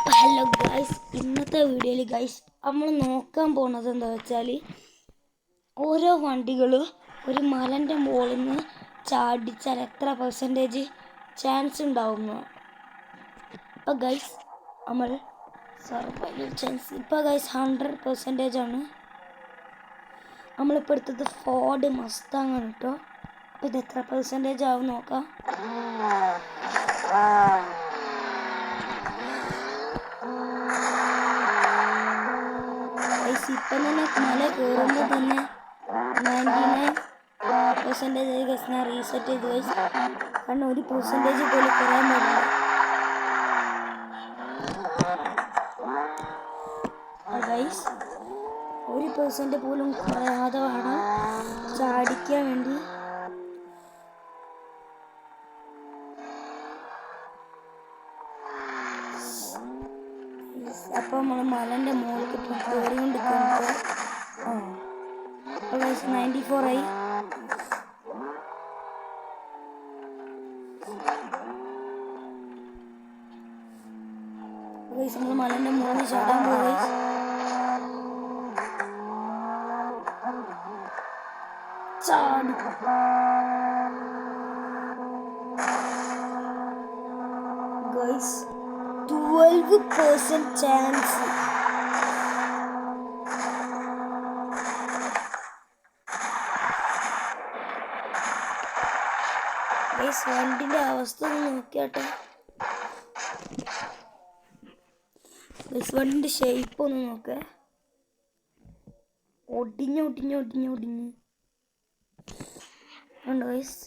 അപ്പോൾ hello guys, ഇന്നത്തെ വീഡിയോയിൽ ഗൈസ് നമ്മൾ നോക്കാൻ പോകുന്നത് എന്താ വെച്ചാൽ ഓരോ വണ്ടികൾ ഒരു മലൻ്റെ മുകളിൽ നിന്ന് ചാടിച്ചാൽ എത്ര പെർസെൻറ്റേജ് ചാൻസ് ഉണ്ടാവുന്നു. ഇപ്പോൾ ഗൈസ് നമ്മൾ സർവൈവൽ ചാൻസ് ഇപ്പോൾ ഗൈസ് 100% ആണ്. നമ്മളിപ്പോൾ എടുത്തത് ഫോർഡ് മസ്താങ് ആണ് കേട്ടോ. അപ്പോൾ ഇത് എത്ര പെർസെൻറ്റേജ് ആവും നോക്കാം. ഇപ്പം തന്നെ മല കയറുമ്പോൾ തന്നെ 99% ഗൈസ് ഞാൻ റീസെറ്റ് ചെയ്ത് ഗൈസ്, കാരണം 1% പോലും കുറയാൻ പാടില്ല. ഗൈസ് 1% പോലും കുറയാതെ വേണം ചാടിക്കാൻ വേണ്ടി. അപ്പോൾ നമ്മൾ മലൻ്റെ മുകളിൽ കയറിക്കൊണ്ടിരിക്കുന്നത് 94 ആയി. നമ്മൾ മലൻ്റെ മുകളിൽ ചാടാൻ പോകും. ചാടി ഗൈസ് 12% ചാൻസ്. ഗൈസ് വണ്ടിൻ്റെ അവസ്ഥ ഒന്ന് നോക്കിയാട്ടെ. ഗൈസ് വണ്ടിൻ്റെ ഷേപ്പ് ഒന്ന് നോക്കുക. ഒടിഞ്ഞ് ഉണ്ട് ഗൈസ്.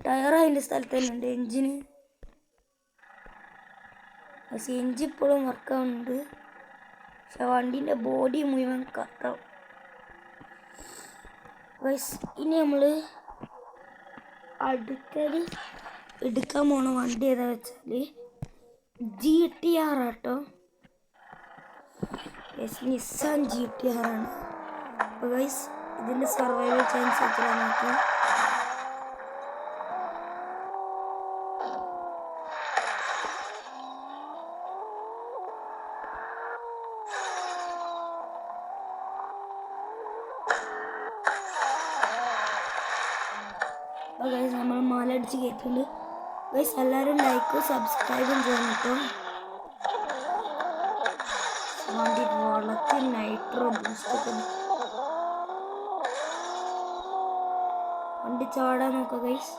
ടയർ അതിൻ്റെ സ്ഥലത്ത് തന്നെ ഉണ്ട്. എൻജിൻ ഇപ്പോഴും വർക്കാവുന്നുണ്ട്, പക്ഷെ വണ്ടീൻ്റെ ബോഡി മുഴുവൻ കത്താവും. ഗൈസ് ഇനി നമ്മൾ അടുത്തത് എടുക്കാൻ പോണ വണ്ടി ഏതാ വെച്ചാൽ GTR ആട്ടോ. നിസ്സാൻ GTR ആണ്. അപ്പോൾ ഗൈസ് ഇതിൻ്റെ സർവൈവൽ ചാൻസ് എത്ര നോക്കാം. ഗൈസ് നമ്മൾ മാലടിച്ച് കയറ്റുന്നുണ്ട്. ഗൈസ് എല്ലാവരും ലൈക്കും സബ്സ്ക്രൈബും ചെയ്യണം കേട്ടോ. വണ്ടി വളർത്തി നൈട്രോ ബൂസ്റ്റ് വണ്ടി ചാടാൻ നോക്കാം ഗൈസ്.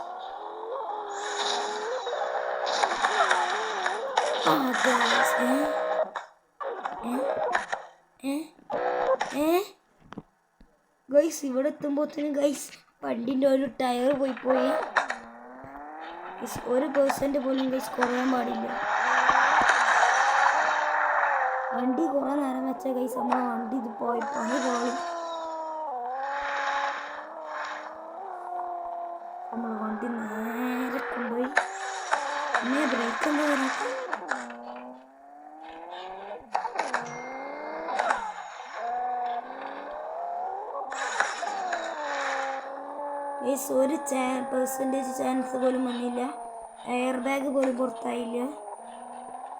ഗൈസ് ഇവിടെ എത്തുമ്പോഴത്തേനും ഗൈസ് വണ്ടിൻ്റെ ഒരു ടയർ പോയി 1% പോലും ഗൈസ് കുറയാൻ പാടില്ല. വണ്ടി കുറേ നേരം വെച്ചാൽ ഗൈസ് നമ്മളെ വണ്ടി ഇത് പണി പോയി. നമ്മൾ വണ്ടി നേരെ കൊണ്ടുപോയി പിന്നെ ബ്രേക്ക് എന്താ വരാത്ത. ഗൈസ് 1% ചാൻസ് പോലും വന്നില്ല. എയർ ബാഗ് പോലും പുറത്തായില്ല.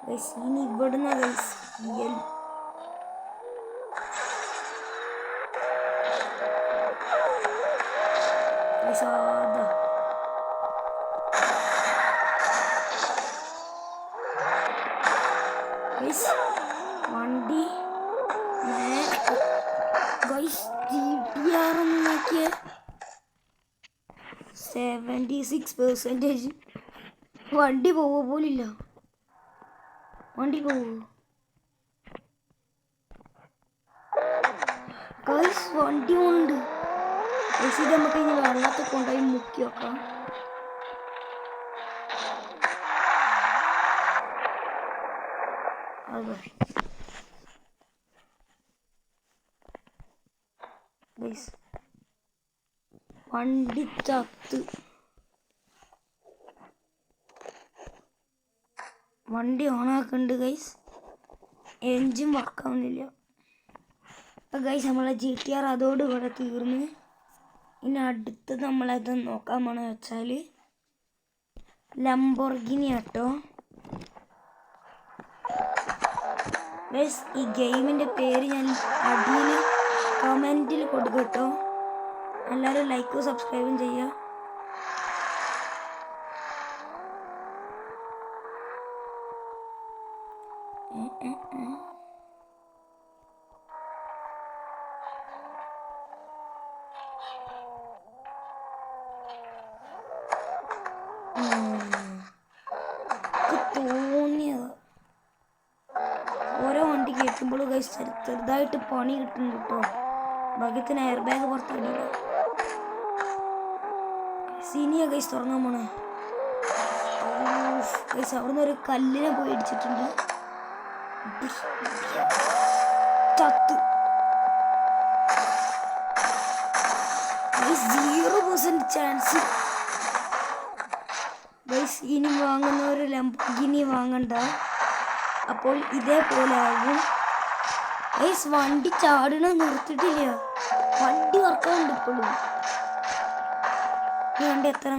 ഗൈസ് ഇനി ഇവിടുന്ന ഗൈസ് വണ്ടി ഗൈസ് GTR ഒന്ന് നോക്കിയേ 76%. വണ്ടി പോവോ പോലില്ല. വണ്ടി പോവോ ഗൈസ്? വണ്ടി പോകുന്നുണ്ട്. ഇത് നമുക്ക് ഇനി വെള്ളത്തിൽ കൊണ്ടുപോയി മുക്കി വെക്കാം. ഗൈസ് വണ്ടി ചത്ത്. വണ്ടി ഓണാക്കുന്നുണ്ട് ഗൈസ്, എൻജിൻ വർക്കാവുന്നില്ല. അപ്പം ഗൈസ് നമ്മളെ GTR അതോടുകൂടെ തീർന്ന്. ഇനി അടുത്തത് നമ്മളത് നോക്കാൻ പോണെന്ന് വെച്ചാൽ ലംബോർഗിനി ആട്ടോ. ഗൈസ് ഈ ഗെയിമിൻ്റെ പേര് ഞാൻ അടിയിൽ കമൻറ്റിൽ കൊടുക്കും കേട്ടോ. എല്ലാവരും ലൈക്കും സബ്സ്ക്രൈബും ചെയ്യുക. തോന്നിയത് ഓരോ വണ്ടി കേൾക്കുമ്പോഴും ഗൈസ് ചെറുതായിട്ട് പണി കിട്ടുന്നുണ്ട് കേട്ടോ. ഭാഗ്യത്തിന് എയർ ബാഗ് പുറത്തടിയില്ല. സീനിയ ഗൈസ് തുറങ്ങാൻ പോണേ. ഗൈസ് അവിടുന്ന് ഒരു കല്ലിനെ പോയി അടിച്ചിട്ടുണ്ട്. ചത്ത് 0% ചാൻസ്. ഗൈസ് ഇനി വാങ്ങുന്നവർ ലംബോർഗിനി വാങ്ങണ്ട, അപ്പോൾ ഇതേപോലെ ആകും. ഗൈസ് വണ്ടി ചാടണ നിർത്തിട്ടില്ല, വണ്ടി വർക്കാവുണ്ട് ഇപ്പോഴും. ഈ വണ്ടി എത്ര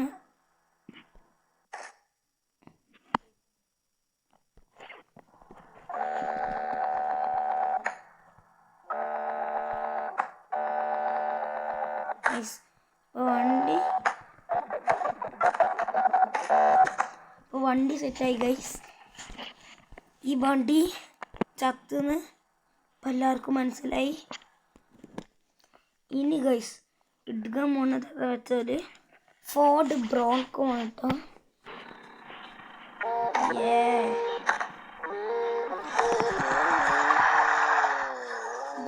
വണ്ടി സെറ്റായി ഗൈസ്. ഈ വണ്ടി ചത്തുന്ന് ഇപ്പം എല്ലാവർക്കും മനസ്സിലായി. ഇനി ഗൈസ് എടുക്കാൻ പോണത് വെച്ചാൽ ഫോർഡ് ബ്രോൺകോ ആണ് കേട്ടോ.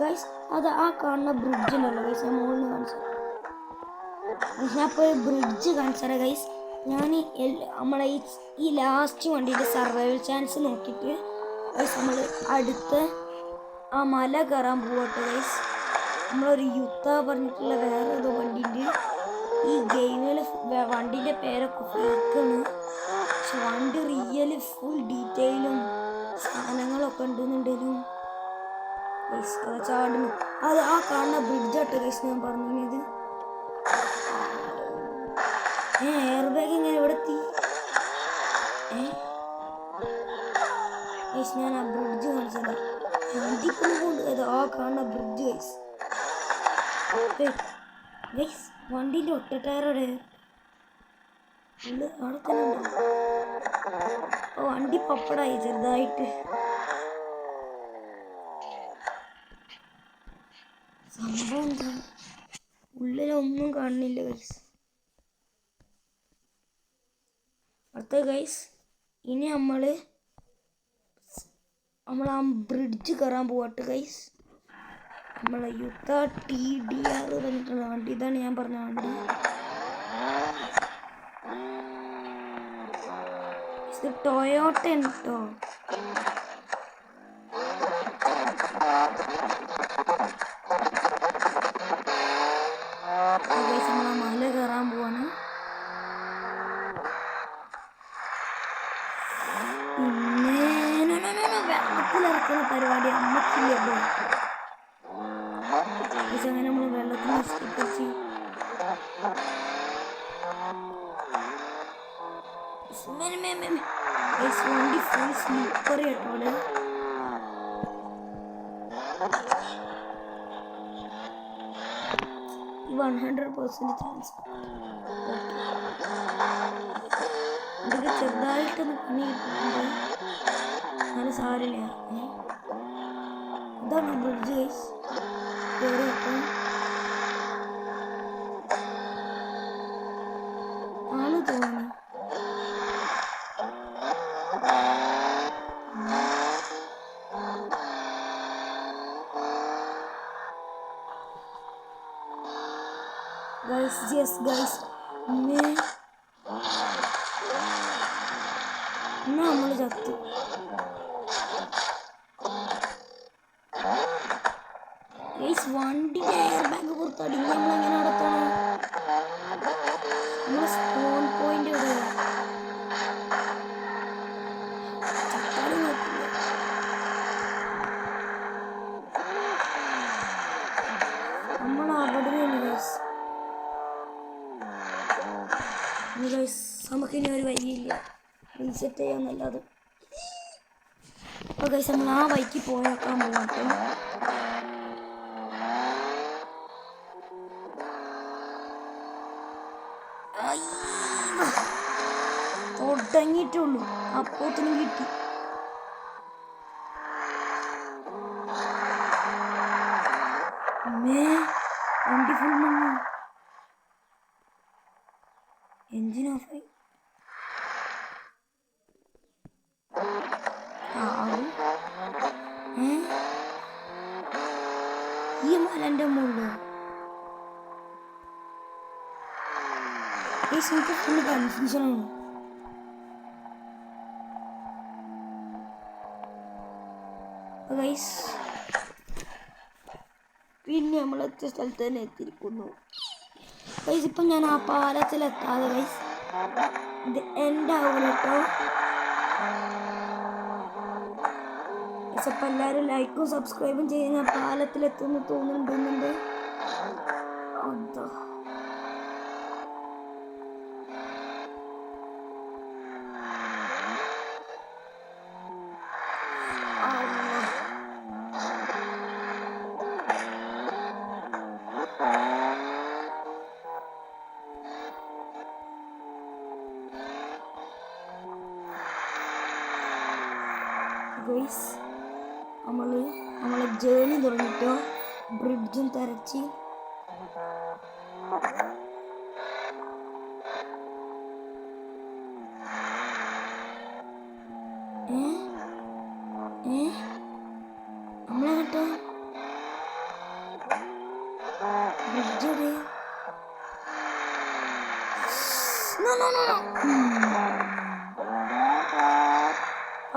ഗൈസ് അത് ആ കാണുന്ന ബ്രിഡ്ജിലല്ലോ ഗൈസ്, ഞാൻ മുകളിൽ നിന്ന് കാണിച്ചു. ഞാൻ ഇപ്പോൾ ബ്രിഡ്ജ് കാണിച്ചാൽ ഗൈസ്, ഞാൻ നമ്മളെ ഈ ലാസ്റ്റ് വണ്ടിയുടെ സർവൈവൽ ചാൻസ് നോക്കിയിട്ട് ഗൈസ് നമ്മൾ അടുത്ത ആ മല കയറാൻ പോകട്ടെ ഗൈസ്. നമ്മളൊരു യുദ്ധ പറഞ്ഞിട്ടുള്ള വേറെ ഏതോ വണ്ടിൻ്റെ ഈ ഗെയിമിൽ വണ്ടിൻ്റെ പേരൊക്കെ ഫേക്കാണ്, പക്ഷെ വണ്ടി റിയൽ ഫുൾ ഡീറ്റെയിലും സാധനങ്ങളൊക്കെ ഉണ്ടെന്നുണ്ടെങ്കിലും ഗൈസ് അത് ചാടുന്നു. അത് ആ കാണുന്ന ബ്രിഡ്ജാട്ടോ ഗൈസ് ഞാൻ പറഞ്ഞത്. എയർ ബാഗ് ഇങ്ങനെ ഇവിടെ എത്തി. ഞാൻ ആ ബ്രിഡ്ജ് കാണിച്ചത് വണ്ടിപ്പൊന്ന് കൊണ്ട് ആ കാണുന്ന ബ്രിഡ്ജ് ഗൈസ്. ഗൈസ് വണ്ടിൻ്റെ ഒറ്റ ടയറോടെ അവിടെ തന്നെ ഉണ്ട്. വണ്ടി പപ്പടായി ചെറുതായിട്ട്. സംഭവം എന്താണ് ഉള്ളിലൊന്നും കാണുന്നില്ല ഗൈസ്. അടുത്ത ഗൈസ് ഇനി നമ്മൾ ആ ബ്രിഡ്ജ് കയറാൻ പോവാട്ട് ഗൈസ്. നമ്മളെ യുദ്ധ TDR പറഞ്ഞിട്ടുള്ള വണ്ടി, ഇതാണ് ഞാൻ പറഞ്ഞ വണ്ടി. ഇത് ടൊയോട്ട കേട്ടോ. നമ്മളെ മല കയറാൻ പോവാണ്. വെള്ളത്തിലിറക്കുന്ന പരിപാടി അമ്മക്കില്ലല്ലോ. അങ്ങനെ നമ്മൾ വെള്ളത്തിൽ വെച്ച് വണ്ടി ഫുൾ സ്ലീപ്പർ കേട്ടോ. ഈ 100% ചാൻസ് ഇതൊക്കെ ചെറുതായിട്ടൊന്ന് പണി കിട്ടുന്നുണ്ട്, അങ്ങനെ സാരില്ല. ഇതാണ് ബ്രിഡ്ജ് ഗൈസ്. ആണ് തോന്നുന്നു. ഗൈസ് യെസ് ഗൈസ് നമ്മൾ ചത്തു. വണ്ടിന്റെ എയർ ബാഗ് പുറത്തടിഞ്ഞ് നമ്മളെങ്ങനെ നടത്തണം? നമ്മൾ സ്പോൺ പോയിന്റ് നമ്മൾ അവിടെ നമുക്കിനി ഒരു വഴിയില്ല, റീസെറ്റ് ചെയ്യാന്നല്ലാതെ. അപ്പോൾ ഗൈസ് നമ്മൾ ആ വഴിക്ക് പോയേക്കാൻ പോകട്ടെ. തുടങ്ങിയിട്ടുള്ളൂ, അപ്പോത്തിനും കിട്ടി. വണ്ടി ഫുൾ മണ്ണു, എൻജിൻ ഓഫായി. ഈ മലൻ്റെ മുകളിൽ എനിക്ക് ഫുൾ കൺഫ്യൂഷനാണ്. പിന്നെ നമ്മളെത്തിയ സ്ഥലത്ത് തന്നെ എത്തിയിരിക്കുന്നു ഗൈസ്. ഇപ്പം ഞാൻ ആ പാലത്തിലെത്താതെ ഗൈസ് ഇത് എൻ്റെ ആവുമല്ലോ കേട്ടോ. അപ്പം എല്ലാവരും ലൈക്കും സബ്സ്ക്രൈബും ചെയ്ത് ഞാൻ പാലത്തിലെത്തുമെന്ന് തോന്നുന്നുണ്ട്. അതാ ഗൈസ് നമ്മളെ ജേണി തുടങ്ങിട്ടോ. ബ്രിഡ്ജും തരച്ച് നമ്മളെ കേട്ടോ ബ്രിഡ്ജ്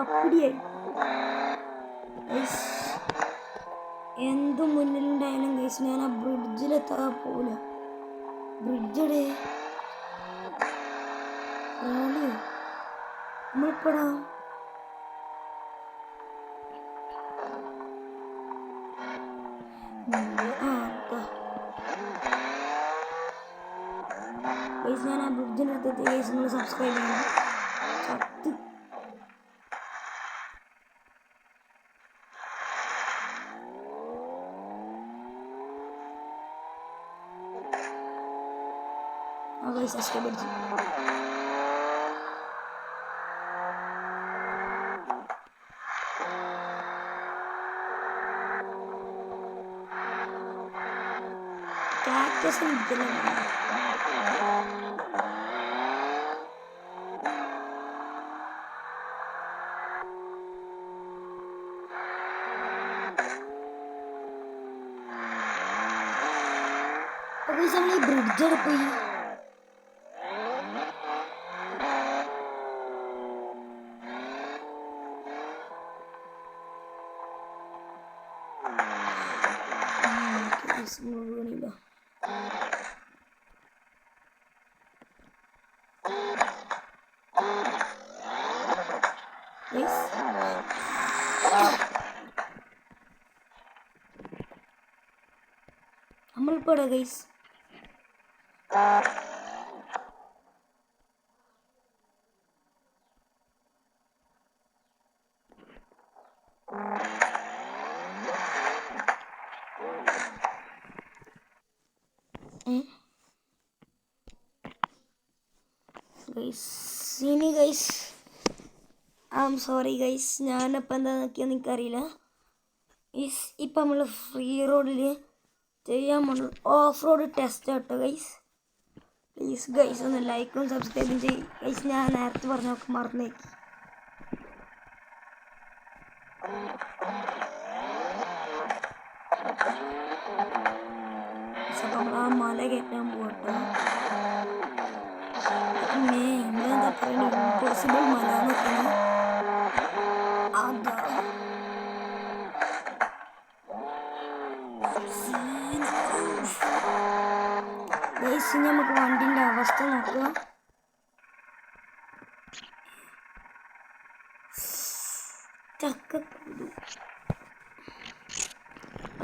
അപ്പടിയായി. എന്തും മുന്നിലുണ്ടായാലും ഗൈസ് ഞാൻ ആ ബ്രിഡ്ജിലെത്താതെ പോവില്ല. ബ്രിഡ്ജടെ നമ്മളിപ്പടാ ഗൈസ് ഞാൻ ആ ബ്രിഡ്ജിൻ്റെ അടുത്ത് ഗൈസ് നിങ്ങൾ സബ്സ്ക്രൈബ് ചെയ്യണം. ചത്ത് സബ്സ്ക്രൈബ് ചെയ്തു. കാക്ടസ് നമ്മൾ ഈ ബ്രിഡ്ജ് എടുപ്പോയി. വീണില്ല. നമ്മളിപ്പോ ഗൈസ് ഇനി ഗൈസ് സോറി ഗൈസ്, ഞാനപ്പോൾ എന്താ നോക്കിയാൽ എനിക്കറിയില്ല. ഇപ്പം നമ്മൾ ഫ്രീ റോഡിൽ ചെയ്യാൻ പോണ ഓഫ് റോഡ് ടെസ്റ്റ് കേട്ടോ ഗൈസ്. പ്ലീസ് ഗൈസ് ഒന്ന് ലൈക്കും സബ്സ്ക്രൈബും ചെയ്യും ഗൈസ്. ഞാൻ നേരത്തെ പറഞ്ഞൊക്കെ മറന്നേക്ക്. അപ്പം നമ്മൾ ആ മല കയറ്റാൻ പോകട്ടോ. നമ്മളെന്താ പറയുന്നത്, ഇമ്പോസിബിൾ മല നോക്കണം. അതാ ഗൈസ് നമുക്ക് വണ്ടിൻ്റെ അവസ്ഥ നോക്കുക.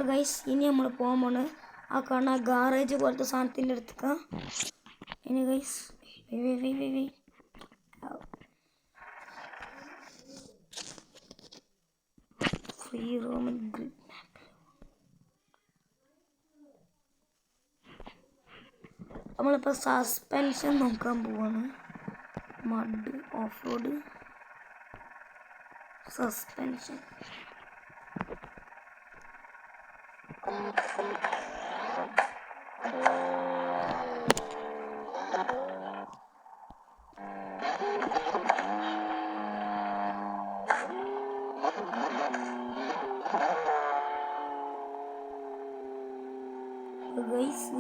ഗൈസ് ഇനി നമ്മൾ പോകാൻ പോണ് ആ കാണുന്ന ഗാറേജ് പോലത്തെ സാധനത്തിൻ്റെ അടുത്തേക്ക്. ഇനി ഗൈസ് ഫ്രീ റോമൻ ഗ്രിഡ് മാപ്പ്. നമ്മളിപ്പോൾ സസ്പെൻഷൻ നോക്കാൻ പോവാണ്. Mud off road suspension.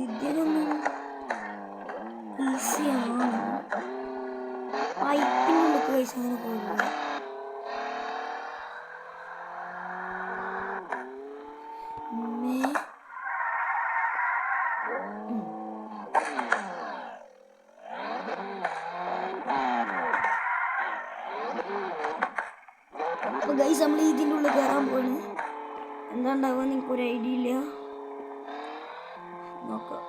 ഇതിനൊന്നും ഈസിയാണ്. പൈപ്പിനുള്ളിൽ ഗൈസ് അങ്ങനെ പോയില്ല. അപ്പൊ ഗൈസ് നമ്മൾ ഇതിൻ്റെ ഉള്ളിൽ കയറാൻ പോണ്. എന്താ ഉണ്ടാവുക നിങ്ങൾക്ക് ഒരു ഐഡിയ ഇല്ല. നോക്കാം.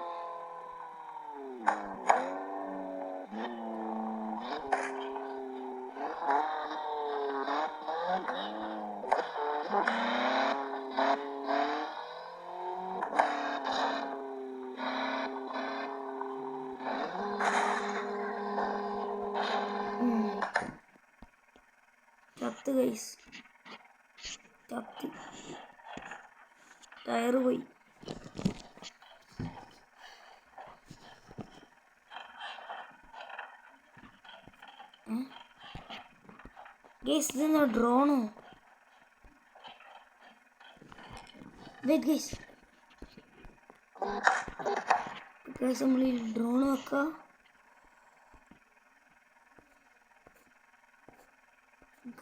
ചത്ത് ഗൈസ്, ചത്ത്. ടയറ് പോയി. ഗൈസ് ഇതെന്താ ഡ്രോണോ? വെയിറ്റ് ഗൈസ്, ഗൈസ് നമ്മൾ ഈ ഡ്രോൺ വെക്കാം.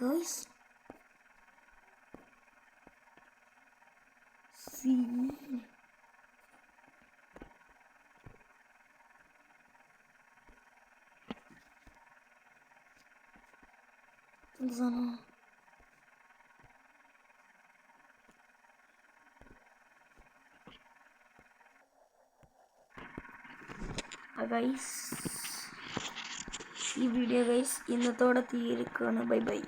Guys sana. Guys, ഈ വീഡിയോ ഗൈസ് ഇന്നത്തോടെ തീരുകയാണ്. Bye bye.